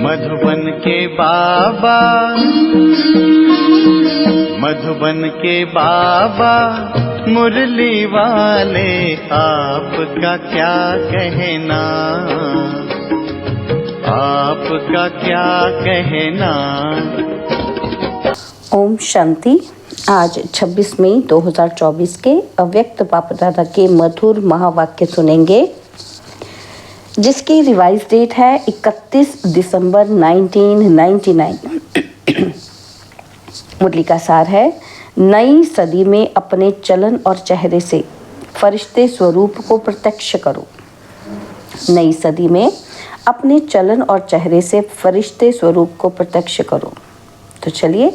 मधुबन के बाबा, मधुबन के बाबा मुरली वाले, आपका क्या कहना, आपका क्या कहना। ओम शांति। आज 26 मई 2024 के अव्यक्त बाप दादा के मधुर महावाक्य सुनेंगे, जिसकी रिवाइज डेट है 31 दिसंबर 1999। मुरली का सार है, नई सदी में अपने चलन और चेहरे से फरिश्ते स्वरूप को प्रत्यक्ष करो। नई सदी में अपने चलन और चेहरे से फरिश्ते स्वरूप को प्रत्यक्ष करो। तो चलिए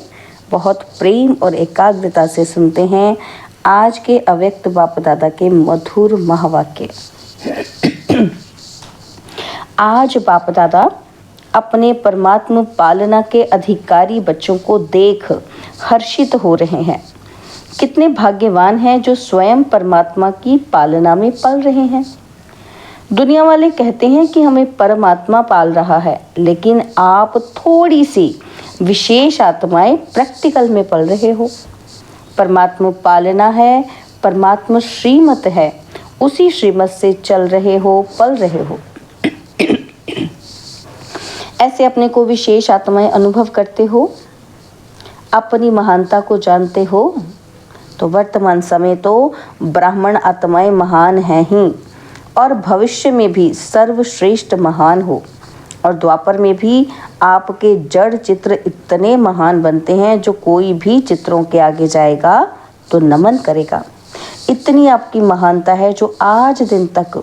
बहुत प्रेम और एकाग्रता से सुनते हैं आज के अव्यक्त बाप दादा के मधुर महावाक्य। आज बाप दादा अपने परमात्मा पालना के अधिकारी बच्चों को देख हर्षित हो रहे हैं। कितने भाग्यवान हैं जो स्वयं परमात्मा की पालना में पल रहे हैं। दुनिया वाले कहते हैं कि हमें परमात्मा पाल रहा है, लेकिन आप थोड़ी सी विशेष आत्माएं प्रैक्टिकल में पल रहे हो। परमात्मा पालना है, परमात्मा श्रीमत है, उसी श्रीमत से चल रहे हो, पल रहे हो। ऐसे अपने को विशेष आत्माएं अनुभव करते हो, अपनी महानता को जानते हो। तो वर्तमान समय तो ब्राह्मण आत्माएं महान हैं ही, और भविष्य में भी सर्वश्रेष्ठ महान हो। और द्वापर में भी आपके जड़ चित्र इतने महान बनते हैं, जो कोई भी चित्रों के आगे जाएगा तो नमन करेगा। इतनी आपकी महानता है जो आज दिन तक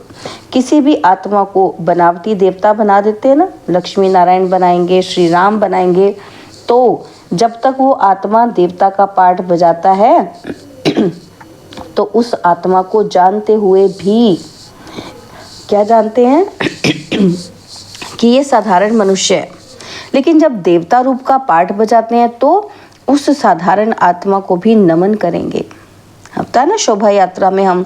किसी भी आत्मा को बनावटी देवता बना देते हैं ना, लक्ष्मी नारायण बनाएंगे, श्री राम बनाएंगे, तो जब तक वो आत्मा देवता का पाठ बजाता है तो उस आत्मा को जानते हुए भी क्या जानते हैं कि ये साधारण मनुष्य है। लेकिन जब देवता रूप का पाठ बजाते हैं तो उस साधारण आत्मा को भी नमन करेंगे। होता है ना, शोभा यात्रा में हम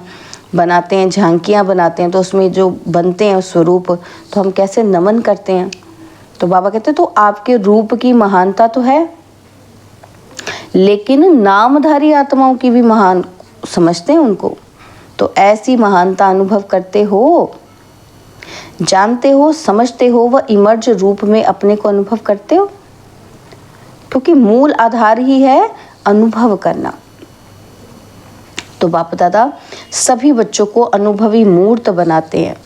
बनाते हैं, झांकियाँ बनाते हैं, तो उसमें जो बनते हैं स्वरूप, तो हम कैसे नमन करते हैं। तो बाबा कहते हैं तो आपके रूप की महानता तो है, लेकिन नामधारी आत्माओं की भी महान समझते हैं उनको। तो ऐसी महानता अनुभव करते हो, जानते हो, समझते हो, व इमर्ज रूप में अपने को अनुभव करते हो, क्योंकि मूल आधार ही है अनुभव करना। तो बाप दादा सभी बच्चों को अनुभवी मूर्त बनाते हैं,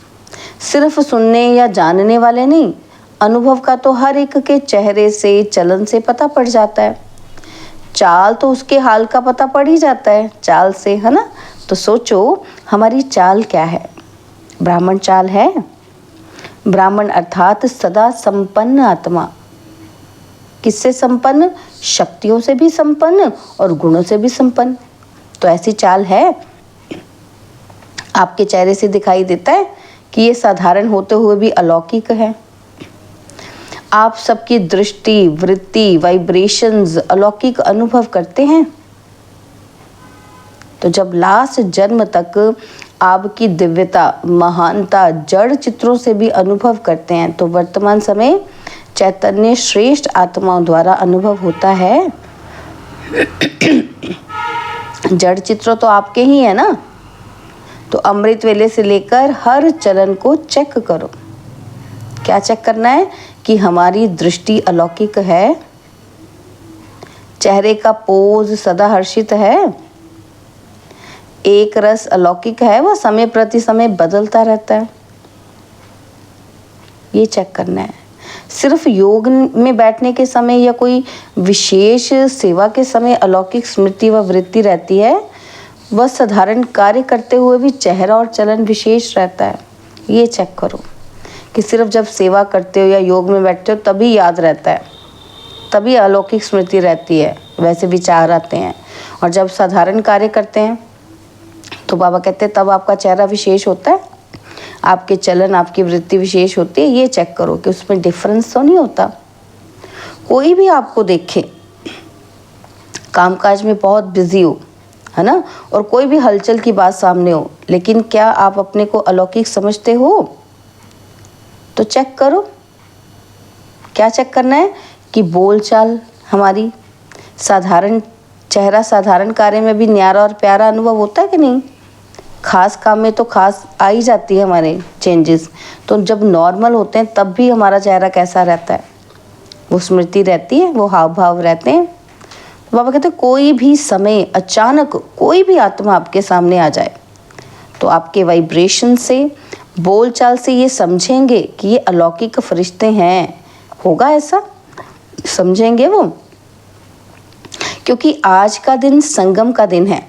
सिर्फ सुनने या जानने वाले नहीं। अनुभव का तो हर एक के चेहरे से, चलन से पता पड़ जाता है। चाल तो उसके हाल का पता पड़ ही जाता है चाल से, है ना। तो सोचो हमारी चाल क्या है। ब्राह्मण चाल है। ब्राह्मण अर्थात सदा संपन्न आत्मा। किससे संपन्न? शक्तियों से भी संपन्न और गुणों से भी संपन्न। तो ऐसी चाल है। आपके चेहरे से दिखाई देता है कि ये साधारण होते हुए भी अलौकिक है। आप सबकी दृष्टि, वृत्ति, वाइब्रेशंस अलौकिक अनुभव करते हैं। तो जब लास्ट जन्म तक आपकी दिव्यता, महानता जड़ चित्रों से भी अनुभव करते हैं, तो वर्तमान समय चैतन्य श्रेष्ठ आत्माओं द्वारा अनुभव होता है। जड़ चित्र तो आपके ही है ना। तो अमृत वेले से लेकर हर चलन को चेक करो। क्या चेक करना है? कि हमारी दृष्टि अलौकिक है, चेहरे का पोज सदा हर्षित है, एक रस अलौकिक है, वह समय प्रति समय बदलता रहता है। ये चेक करना है। सिर्फ योग में बैठने के समय या कोई विशेष सेवा के समय अलौकिक स्मृति व वृत्ति रहती है, वह साधारण कार्य करते हुए भी चेहरा और चलन विशेष रहता है। ये चेक करो कि सिर्फ जब सेवा करते हो या योग में बैठते हो तभी याद रहता है, तभी अलौकिक स्मृति रहती है, वैसे विचार आते हैं। और जब साधारण कार्य करते हैं तो बाबा कहते हैं तब आपका चेहरा विशेष होता है, आपके चलन, आपकी वृत्ति विशेष होती है। ये चेक करो कि उसमें डिफरेंस तो नहीं होता। कोई भी आपको देखे कामकाज में बहुत बिजी हो, है ना, और कोई भी हलचल की बात सामने हो, लेकिन क्या आप अपने को अलौकिक समझते हो? तो चेक करो क्या चेक करना है कि बोलचाल हमारी साधारण, चेहरा साधारण कार्य में भी न्यारा और प्यारा अनुभव होता है कि नहीं। खास काम में तो खास आ ही जाती है हमारे चेंजेस, तो जब नॉर्मल होते हैं तब भी हमारा चेहरा कैसा रहता है, वो स्मृति रहती है, वो हाव भाव रहते हैं। तो बाबा कहते हैं कोई भी समय अचानक कोई भी आत्मा आपके सामने आ जाए तो आपके वाइब्रेशन से, बोलचाल से ये समझेंगे कि ये अलौकिक फरिश्ते हैं। होगा ऐसा, समझेंगे वो, क्योंकि आज का दिन संगम का दिन है।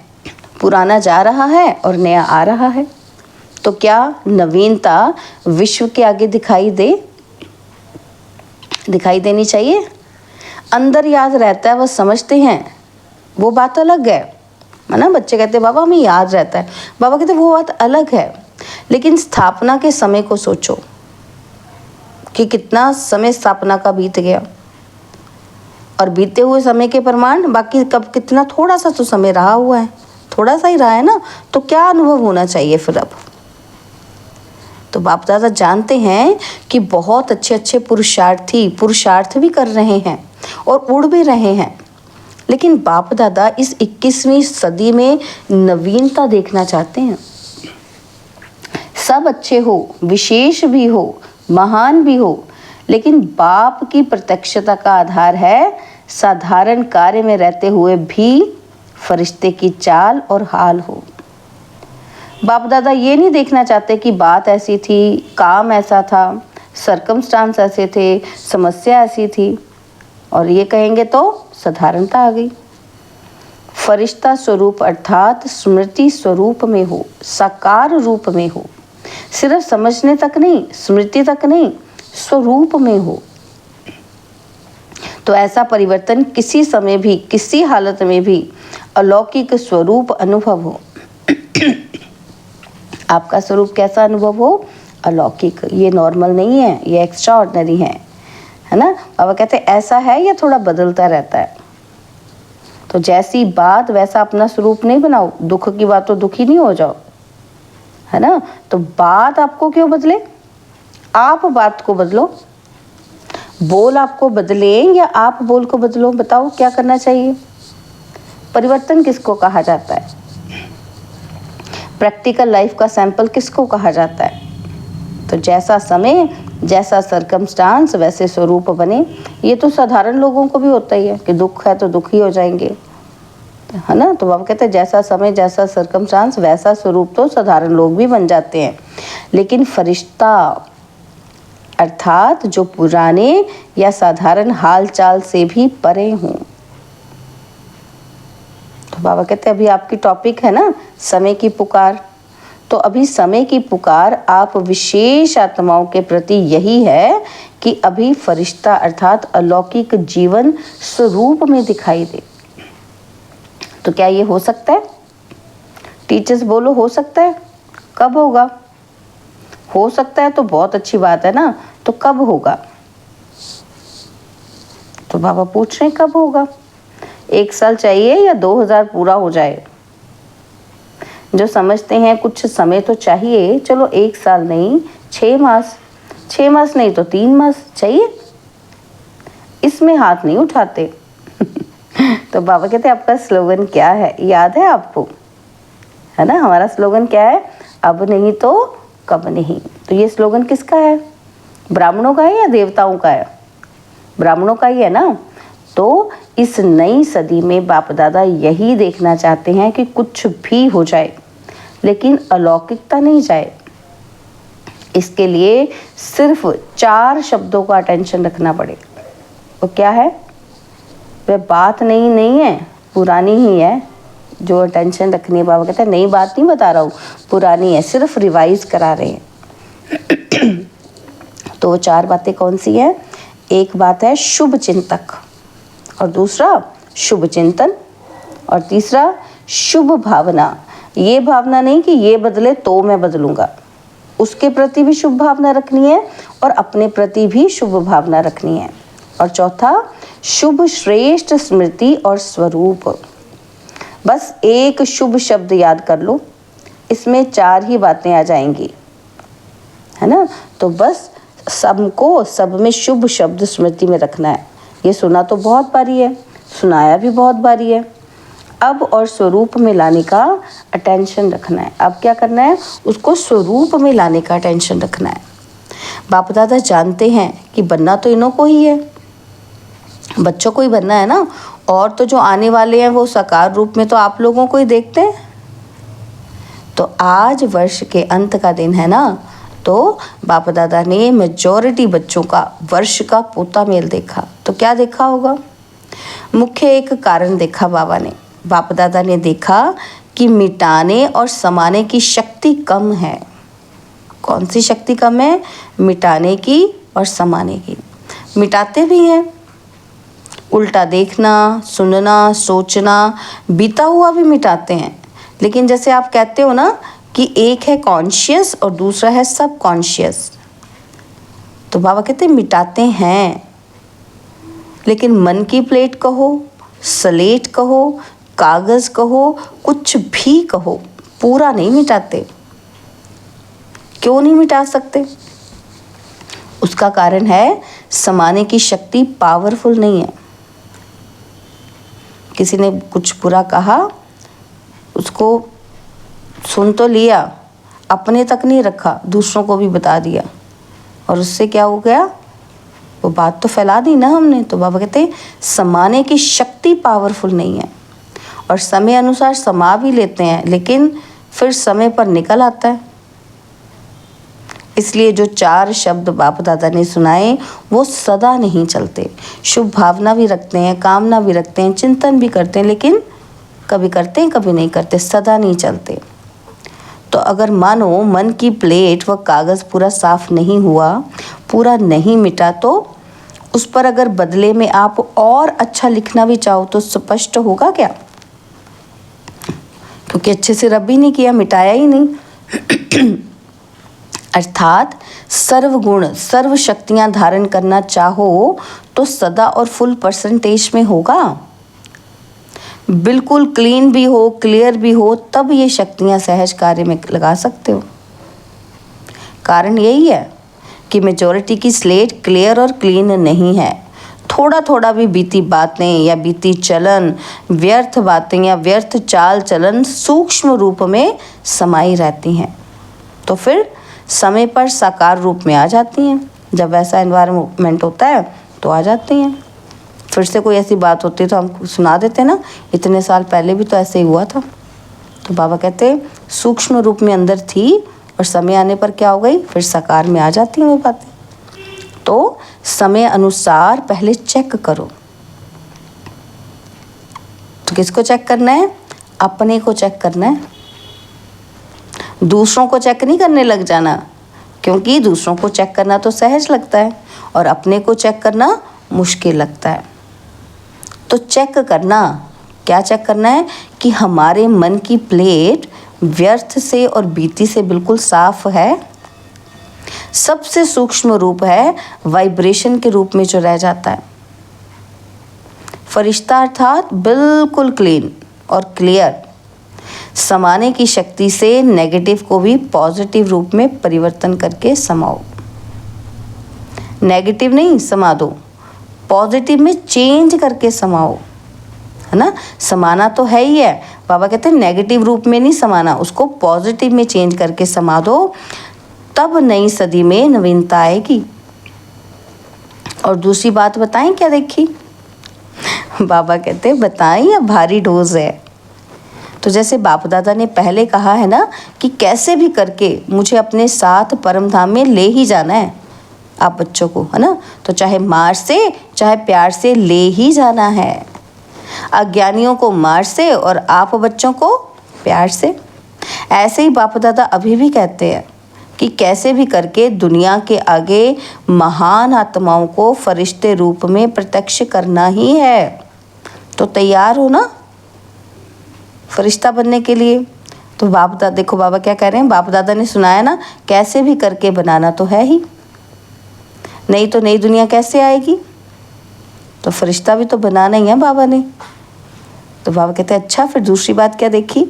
पुराना जा रहा है और नया आ रहा है, तो क्या नवीनता विश्व के आगे दिखाई देनी चाहिए। अंदर याद रहता है, वह समझते हैं, वो बात अलग है ना। बच्चे कहते हैं बाबा हमें याद रहता है, बाबा कहते वो बात अलग है, लेकिन स्थापना के समय को सोचो कि कितना समय स्थापना का बीत गया, और बीते हुए समय के प्रमाण बाकी कब कितना थोड़ा सा तो समय रहा हुआ है, थोड़ा सा ही रहा है ना, तो क्या अनुभव होना चाहिए फिर अब। तो बाप दादा जानते हैं कि बहुत अच्छे पुरुषार्थी पुरुषार्थ भी कर रहे हैं और उड़ भी रहे हैं, लेकिन बाप दादा इस 21वीं सदी में नवीनता देखना चाहते हैं। सब अच्छे हो, विशेष भी हो, महान भी हो, लेकिन बाप की प्रत्यक्षता का आधार है साधारण कार्य में रहते हुए भी फरिश्ते की चाल और हाल हो। बाप दादा ये नहीं देखना चाहते कि बात ऐसी थी, काम ऐसा था, सर्कमस्टांस ऐसे थे, समस्या ऐसी थी, और ये कहेंगे तो साधारणता आ गई। फरिश्ता स्वरूप अर्थात स्मृति स्वरूप में हो, साकार रूप में हो, सिर्फ समझने तक नहीं, स्मृति तक नहीं, स्वरूप में हो। तो ऐसा परिवर्तन किसी समय भी, किसी हालत में भी अलौकिक स्वरूप अनुभव हो। आपका स्वरूप कैसा अनुभव हो? अलौकिक। ये नॉर्मल नहीं है, ये एक्स्ट्रा ऑर्डिनरी है ना। बाबा कहते हैं ऐसा है, ये थोड़ा बदलता रहता है। तो जैसी बात वैसा अपना स्वरूप नहीं बनाओ, दुख की बात तो दुखी नहीं हो जाओ, है ना। तो बात आपको क्यों बदले, आप बात को बदलो। बोल आपको बदले या आप बोल को बदलो, बताओ क्या करना चाहिए। परिवर्तन किसको कहा जाता है? प्रैक्टिकल लाइफ का सैंपल किसको कहा जाता है? तो जैसा समय, जैसा सर्कमस्टांस, वैसे स्वरूप बने। ये तो साधारण लोगों को भी होता ही है कि दुख है तो दुखी हो जाएंगे, है ना। तो बाबा कहते हैं जैसा समय, जैसा सर्कमस्टांस, वैसा स्वरूप तो साधारण लोग भी बन जाते हैं। लेकिन फरिश्ता अर्थात जो पुराने या साधारण हाल चाल से भी परे हों। तो बाबा कहते हैं अभी आपकी टॉपिक है ना समय की पुकार, तो अभी समय की पुकार आप विशेष आत्माओं के प्रति यही है कि अभी फरिश्ता अर्थात अलौकिक जीवन स्वरूप में दिखाई दे। तो क्या ये हो सकता है? टीचर्स बोलो, हो सकता है? कब होगा? हो सकता है तो बहुत अच्छी बात है ना, तो कब होगा? तो बाबा पूछ रहे हैं कब होगा। 1 साल चाहिए या 2000 पूरा हो जाए? जो समझते हैं कुछ समय तो चाहिए, चलो 1 साल नहीं, 6 मास, 6 मास नहीं तो 3 मास चाहिए, इसमें हाथ नहीं उठाते। तो बाबा कहते हैं आपका स्लोगन क्या है, याद है आपको? है ना, हमारा स्लोगन क्या है? अब नहीं तो कब नहीं। तो ये स्लोगन किसका है? ब्राह्मणों का है या देवताओं का है? ब्राह्मणों का ही है ना। तो इस नई सदी में बाप दादा यही देखना चाहते हैं कि कुछ भी हो जाए लेकिन अलौकिकता नहीं जाए। इसके लिए सिर्फ 4 शब्दों का अटेंशन रखना पड़े। वो क्या है? वह बात नहीं है, पुरानी ही है जो अटेंशन रखनी है। बाबा कहते हैं नई बात नहीं बता रहा हूँ, पुरानी है, सिर्फ रिवाइज करा रहे हैं। तो 4 बातें कौन सी हैं? एक बात है शुभ चिंतक, और दूसरा शुभ चिंतन, और तीसरा शुभ भावना। ये भावना नहीं कि ये बदले तो मैं बदलूंगा, उसके प्रति भी शुभ भावना रखनी है और अपने प्रति भी शुभ भावना रखनी है। और चौथा शुभ श्रेष्ठ स्मृति और स्वरूप। बस एक शुभ शब्द याद कर लो, इसमें 4 ही बातें आ जाएंगी, है ना। तो बस सबको सब में शुभ शब्द स्मृति में रखना है। ये सुना तो बहुत बारी है, सुनाया भी बहुत बारी है। अब और स्वरूप में लाने का अटेंशन रखना है। अब क्या करना है, उसको स्वरूप में लाने का अटेंशन रखना है। बाप दादा जानते हैं कि बनना तो इन्हों को ही है, बच्चों को ही बनना है ना, और तो जो आने वाले हैं वो साकार रूप में तो आप लोगों को ही देखते हैं। तो आज वर्ष के अंत का दिन है ना, तो बाप दादा ने मेजॉरिटी बच्चों का वर्ष का पोता मेल देखा। तो क्या देखा होगा, मुख्य एक कारण देखा बाप दादा ने देखा कि मिटाने और समाने की शक्ति कम है। कौन सी शक्ति कम है, मिटाने की और समाने की। मिटाते भी हैं, उल्टा देखना, सुनना, सोचना, बीता हुआ भी मिटाते हैं। लेकिन जैसे आप कहते हो ना कि एक है कॉन्शियस और दूसरा है सब कॉन्शियस, तो बाबा कहते हैं मिटाते हैं, लेकिन मन की प्लेट कहो, स्लेट कहो, कागज़ कहो, कुछ भी कहो, पूरा नहीं मिटाते। क्यों नहीं मिटा सकते? उसका कारण है समाने की शक्ति पावरफुल नहीं है। किसी ने कुछ बुरा कहा, उसको सुन तो लिया, अपने तक नहीं रखा, दूसरों को भी बता दिया, और उससे क्या हो गया, वो बात तो फैला दी ना हमने। तो बाबा कहते हैं समाने की शक्ति पावरफुल नहीं है, और समय अनुसार समा भी लेते हैं, लेकिन फिर समय पर निकल आता है। इसलिए जो 4 शब्द बाप दादा ने सुनाए वो सदा नहीं चलते। शुभ भावना भी रखते हैं, कामना भी रखते हैं, चिंतन भी करते हैं, लेकिन कभी करते हैं कभी नहीं करते, सदा नहीं चलते। तो अगर मानो मन की प्लेट व कागज़ पूरा साफ नहीं हुआ, पूरा नहीं मिटा, तो उस पर अगर बदले में आप और अच्छा लिखना भी चाहो तो स्पष्ट होगा क्या? क्योंकि अच्छे से रब ही नहीं किया, मिटाया ही नहीं। अर्थात सर्व गुण सर्व शक्तियाँ धारण करना चाहो तो सदा और फुल परसेंटेज में होगा। बिल्कुल क्लीन भी हो, क्लियर भी हो, तब ये शक्तियाँ सहज कार्य में लगा सकते हो। कारण यही है कि मेजॉरिटी की स्लेट क्लियर और क्लीन नहीं है। थोड़ा थोड़ा भी बीती बातें या बीती चलन, व्यर्थ बातें या व्यर्थ चाल चलन सूक्ष्म रूप में समाई रहती हैं, तो फिर समय पर साकार रूप में आ जाती हैं। जब वैसा एनवायरनमेंट होता है तो आ जाती हैं। फिर से कोई ऐसी बात होती है तो हम सुना देते ना, इतने साल पहले भी तो ऐसे ही हुआ था। तो बाबा कहते सूक्ष्म रूप में अंदर थी और समय आने पर क्या हो गई, फिर साकार में आ जाती हैं वो बातें। तो समय अनुसार पहले चेक करो। तो किसको चेक करना है? अपने को चेक करना है। दूसरों को चेक नहीं करने लग जाना, क्योंकि दूसरों को चेक करना तो सहज लगता है और अपने को चेक करना मुश्किल लगता है। तो चेक करना, क्या चेक करना है कि हमारे मन की प्लेट व्यर्थ से और बीती से बिल्कुल साफ है। सबसे सूक्ष्म रूप है वाइब्रेशन के रूप में जो रह जाता है। फरिश्ता अर्थात बिल्कुल क्लीन और क्लियर। समाने की शक्ति से नेगेटिव को भी पॉजिटिव रूप में परिवर्तन करके समाओ। नेगेटिव नहीं समा दो, पॉजिटिव में चेंज करके समाओ, है ना। समाना तो है ही है, बाबा कहते हैं नेगेटिव रूप में नहीं समाना, उसको पॉजिटिव में चेंज करके समा दो, तब नई सदी में नवीनता आएगी। और दूसरी बात बताएं क्या देखी? बाबा कहते हैं बताएं या भारी डोज है। तो जैसे बाप दादा ने पहले कहा है ना कि कैसे भी करके मुझे अपने साथ परम धाम में ले ही जाना है आप बच्चों को, है ना। तो चाहे मार से चाहे प्यार से ले ही जाना है। अज्ञानियों को मार से और आप बच्चों को प्यार से। ऐसे ही बाप दादा अभी भी कहते हैं कि कैसे भी करके दुनिया के आगे महान आत्माओं को फरिश्ते रूप में प्रत्यक्ष करना ही है। तो तैयार हो ना फरिश्ता बनने के लिए। तो बाप दादा देखो बाबा क्या कह रहे हैं, बाप दादा ने सुनाया ना, कैसे भी करके बनाना तो है ही, नहीं तो नई दुनिया कैसे आएगी। तो फरिश्ता भी तो बनाना ही है बाबा ने। तो बाबा कहते हैं अच्छा फिर दूसरी बात क्या देखी,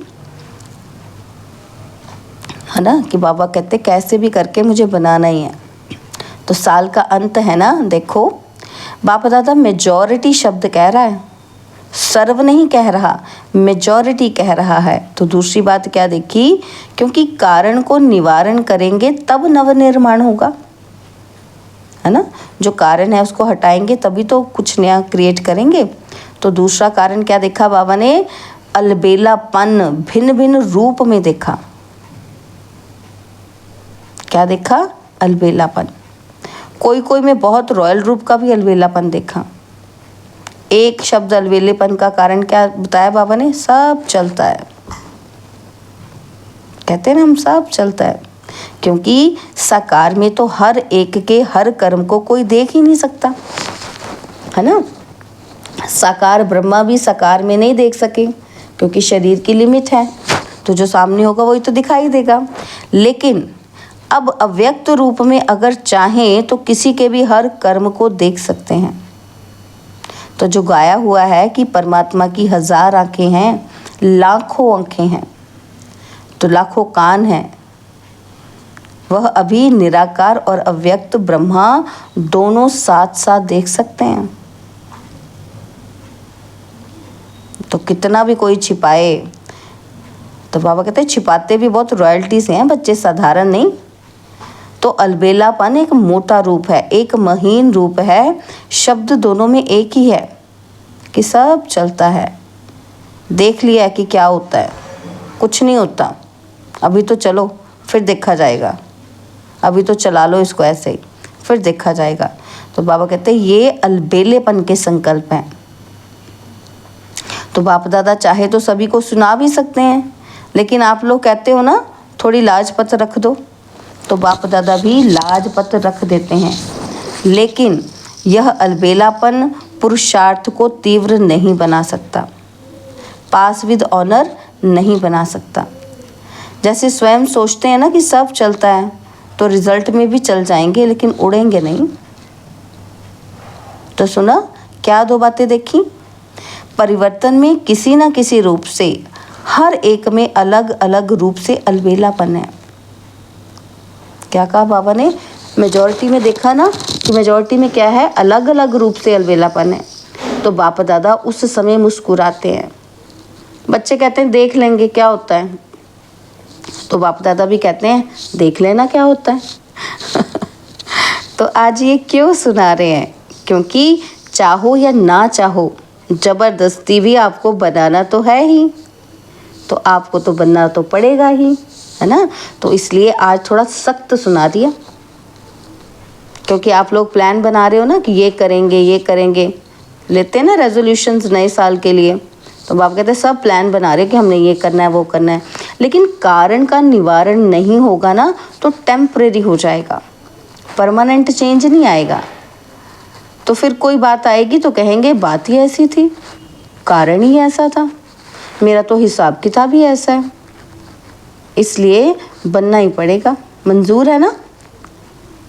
है ना, कि बाबा कहते कैसे भी करके मुझे बनाना ही है। तो साल का अंत है ना, देखो बाप दादा मेजॉरिटी शब्द कह रहा है, सर्व नहीं कह रहा, मेजॉरिटी कह रहा है। तो दूसरी बात क्या देखी, क्योंकि कारण को निवारण करेंगे तब नवनिर्माण होगा, है ना। जो कारण है उसको हटाएंगे तभी तो कुछ नया क्रिएट करेंगे। तो दूसरा कारण क्या देखा बाबा ने, अलबेलापन, भिन्न भिन्न रूप में देखा। क्या देखा, अलबेलापन। कोई कोई में बहुत रॉयल रूप का भी अलबेलापन देखा। एक शब्द अलबेलेपन का कारण क्या बताया बाबा ने, सब चलता है। कहते हैं ना हम सब चलता है, क्योंकि साकार में तो हर एक के हर कर्म को कोई देख ही नहीं सकता, है ना। साकार ब्रह्मा भी साकार में नहीं देख सके, क्योंकि शरीर की लिमिट है। तो जो सामने होगा वही तो दिखाई देगा। लेकिन अब अव्यक्त रूप में अगर चाहें तो किसी के भी हर कर्म को देख सकते हैं। तो जो गाया हुआ है कि परमात्मा की 1000 आंखें हैं, लाखों आंखें हैं, तो लाखों कान हैं, वह अभी निराकार और अव्यक्त ब्रह्मा दोनों साथ साथ देख सकते हैं। तो कितना भी कोई छिपाए, तो बाबा कहते हैं छिपाते भी बहुत रॉयल्टी से हैं बच्चे, साधारण नहीं। तो अलबेलापन एक मोटा रूप है, एक महीन रूप है। शब्द दोनों में एक ही है कि सब चलता है। देख लिया है कि क्या होता है, कुछ नहीं होता। अभी तो चलो, फिर देखा जाएगा। अभी तो चला लो इसको ऐसे ही, फिर देखा जाएगा। तो बाबा कहते हैं ये अलबेलेपन के संकल्प हैं। तो बाप दादा चाहे तो सभी को सुना भी सकते हैं, लेकिन आप लोग कहते हो ना थोड़ी लाजपत रख दो, तो बाप दादा भी लाजपत रख देते हैं। लेकिन यह अलबेलापन पुरुषार्थ को तीव्र नहीं बना सकता, पास विद ऑनर नहीं बना सकता। जैसे स्वयं सोचते हैं ना कि सब चलता है, तो रिजल्ट में भी चल जाएंगे लेकिन उड़ेंगे नहीं। तो सुना क्या दो बातें देखी, परिवर्तन में किसी न किसी रूप से हर एक में अलग अलग रूप से अलबेलापन है। क्या कहा बाबा ने, मेजॉरिटी में देखा ना कि मेजॉरिटी में क्या है, अलग अलग रूप से अलबेलापन है। तो बाप दादा उस समय मुस्कुराते हैं। बच्चे कहते हैं देख लेंगे क्या होता है, तो बाप दादा भी कहते हैं देख लेना क्या होता है। तो आज ये क्यों सुना रहे हैं, क्योंकि चाहो या ना चाहो जबरदस्ती भी आपको बनाना तो है ही, तो आपको तो बनना तो पड़ेगा ही, है ना। तो इसलिए आज थोड़ा सख्त सुना दिया, क्योंकि आप लोग प्लान बना रहे हो ना कि ये करेंगे ये करेंगे, लेते हैं ना रेजोल्यूशंस नए साल के लिए। तो बाप कहते हैं सब प्लान बना रहे कि हमने ये करना है वो करना है, लेकिन कारण का निवारण नहीं होगा ना तो टेम्परेरी हो जाएगा, परमानेंट चेंज नहीं आएगा। तो फिर कोई बात आएगी तो कहेंगे बात ही ऐसी थी, कारण ही ऐसा था, मेरा तो हिसाब किताब ही ऐसा है, इसलिए बनना ही पड़ेगा। मंजूर है ना।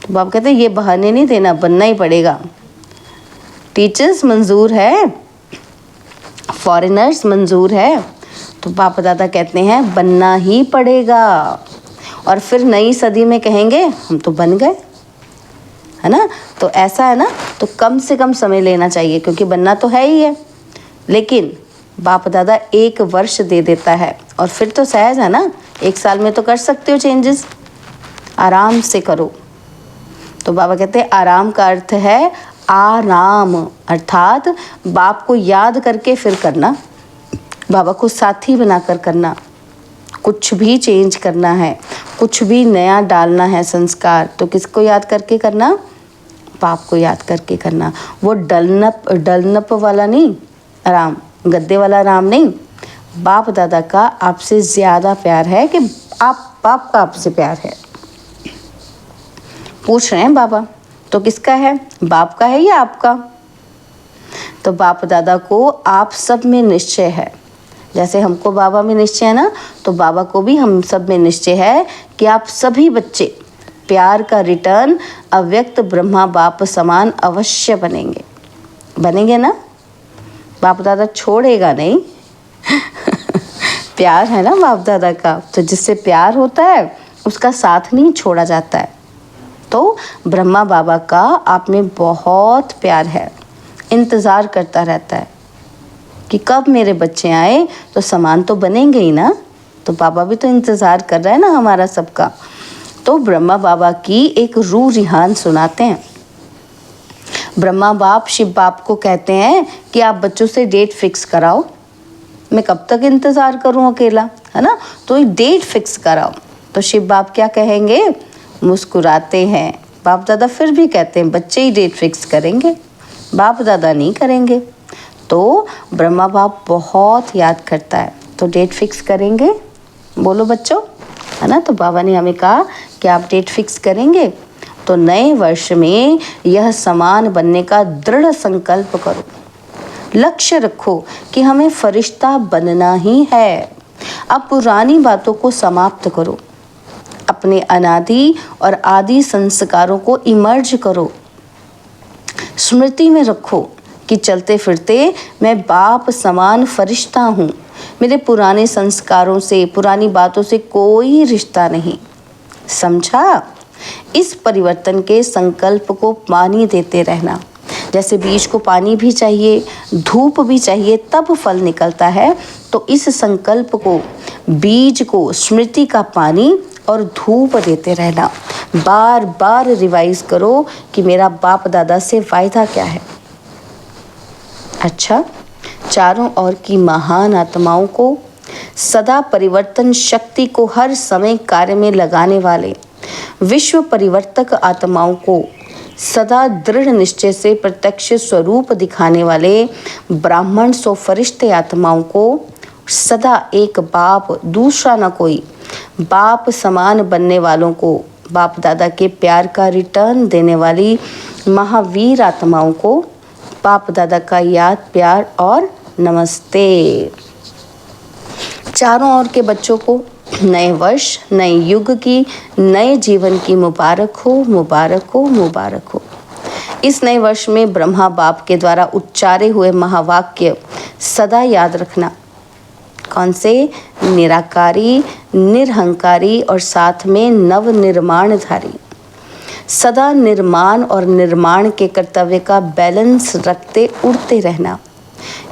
तो बाप कहते हैं ये बहाने नहीं देना, बनना ही पड़ेगा। टीचर्स मंजूर है, फॉरेनर्स मंजूर है, तो बाप दादा कहते हैं बनना ही पड़ेगा। और फिर नई सदी में कहेंगे हम तो बन गए, है ना। तो ऐसा है ना, तो कम से कम समय लेना चाहिए, क्योंकि बनना तो है ही है। लेकिन बाप दादा 1 वर्ष दे देता है, और फिर तो सहज है ना, 1 साल में तो कर सकते हो चेंजेस, आराम से करो। तो बाबा कहते हैं आराम का अर्थ है आराम, अर्थात बाप को याद करके फिर करना, बाबा को साथी बनाकर करना। कुछ भी चेंज करना है, कुछ भी नया डालना है संस्कार, तो किसको याद करके करना, बाप को याद करके करना। वो डलनप वाला नहीं आराम, गद्दे वाला आराम नहीं। बाप दादा का आपसे ज़्यादा प्यार है कि बाप का आपसे प्यार है। पूछ रहे हैं बाबा, तो किसका है, बाप का है या आपका। तो बाप दादा को आप सब में निश्चय है, जैसे हमको बाबा में निश्चय है ना, तो बाबा को भी हम सब में निश्चय है कि आप सभी बच्चे प्यार का रिटर्न अव्यक्त ब्रह्मा बाप समान अवश्य बनेंगे। बनेंगे ना, बाप दादा छोड़ेगा नहीं। प्यार है ना बाप दादा का, तो जिससे प्यार होता है उसका साथ नहीं छोड़ा जाता है। तो ब्रह्मा बाबा का आप में बहुत प्यार है, इंतज़ार करता रहता है कि कब मेरे बच्चे आए तो समान तो बनेंगे ही ना। तो बाबा भी तो इंतज़ार कर रहा है ना हमारा सबका। तो ब्रह्मा बाबा की एक रूह रिहान सुनाते हैं। ब्रह्मा बाप शिव बाप को कहते हैं कि आप बच्चों से डेट फिक्स कराओ, मैं कब तक इंतज़ार करूं अकेला, है ना, तो एक डेट फिक्स कराओ। तो शिव बाप क्या कहेंगे, मुस्कुराते हैं। बाप दादा फिर भी कहते हैं बच्चे ही डेट फिक्स करेंगे, बाप दादा नहीं करेंगे। तो ब्रह्मा बाप बहुत याद करता है, तो डेट फिक्स करेंगे, बोलो बच्चों, है ना। तो बाबा ने हमें कहा कि आप डेट फिक्स करेंगे, तो नए वर्ष में यह समान बनने का दृढ़ संकल्प करो, लक्ष्य रखो कि हमें फरिश्ता बनना ही है। अब पुरानी बातों को समाप्त करो, अपने अनादि और आदि संस्कारों को इमर्ज करो, स्मृति में रखो कि चलते फिरते मैं बाप समान फरिश्ता हूँ, मेरे पुराने संस्कारों से, पुरानी बातों से कोई रिश्ता नहीं, समझा। इस परिवर्तन के संकल्प को पानी देते रहना, जैसे बीज को पानी भी चाहिए, धूप भी चाहिए, तब फल निकलता है। तो इस संकल्प को, बीज को, स्मृति का पानी और धूप देते रहना, बार बार रिवाइज करो कि मेरा बाप दादा से वायदा क्या है। अच्छा, चारों ओर की महान आत्माओं को, सदा परिवर्तन शक्ति को हर समय कार्य में लगाने वाले विश्व परिवर्तक आत्माओं को, सदा दृढ़ निश्चय से प्रत्यक्ष स्वरूप दिखाने वाले ब्राह्मण सो फरिश्ते आत्माओं को, सदा एक बाप दूसरा न कोई बाप समान बनने वालों को, बाप दादा के प्यार का रिटर्न देने वाली महावीर आत्माओं को बाप दादा का याद, प्यार और नमस्ते। चारों ओर के बच्चों को नए वर्ष, नए युग की, नए जीवन की मुबारक हो, मुबारक हो, मुबारक हो। इस नए वर्ष में ब्रह्मा बाप के द्वारा उच्चारे हुए महावाक्य सदा याद रखना। कौन से? निराकारी, निरहंकारी और साथ में नव निर्माणधारी। सदा निर्माण और निर्माण के कर्तव्य का बैलेंस रखते उड़ते रहना।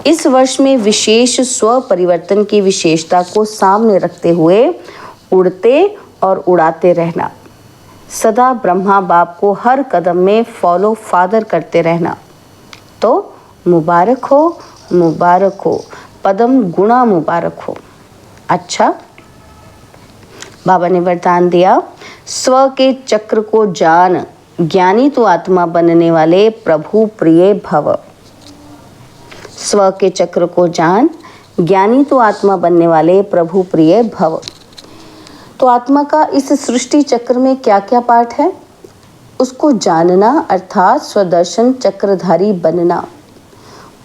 इस वर्ष में विशेष स्व परिवर्तन की विशेषता को सामने रखते हुए उड़ते और उड़ाते रहना। सदा ब्रह्मा बाप को हर कदम में फॉलो फादर करते रहना। तो मुबारक हो, मुबारक हो, पदम गुणा मुबारक हो। अच्छा, बाबा ने वरदान दिया, स्व के चक्र को जान, ज्ञानी तो आत्मा बनने वाले प्रभु प्रिय भव। स्व के चक्र को जान, ज्ञानी तो आत्मा बनने वाले प्रभु प्रिय भव। तो आत्मा का इस सृष्टि चक्र में क्या क्या पार्ट है, उसको जानना अर्थात स्वदर्शन चक्रधारी बनना।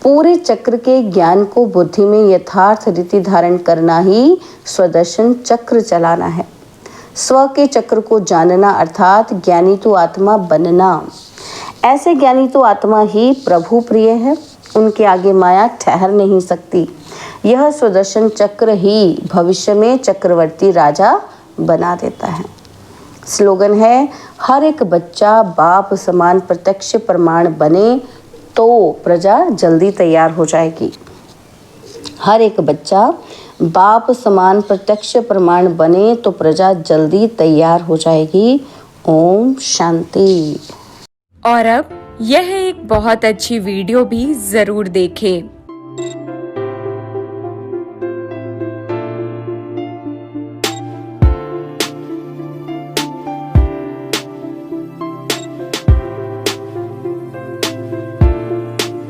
पूरे चक्र के ज्ञान को बुद्धि में यथार्थ रीति धारण करना ही स्वदर्शन चक्र चलाना है। स्व के चक्र को जानना अर्थात ज्ञानी तो आत्मा बनना। ऐसे ज्ञानी तो आत्मा ही प्रभु प्रिय है, उनके आगे माया ठहर नहीं सकती। यह स्वदर्शन चक्र ही भविष्य में चक्रवर्ती राजा बना देता है। स्लोगन है, हर एक बच्चा बाप समान प्रत्यक्ष प्रमाण बने तो प्रजा जल्दी तैयार हो जाएगी। हर एक बच्चा बाप समान प्रत्यक्ष प्रमाण बने तो प्रजा जल्दी तैयार हो जाएगी। ओम शांति। और अब यह एक बहुत अच्छी वीडियो भी जरूर देखें।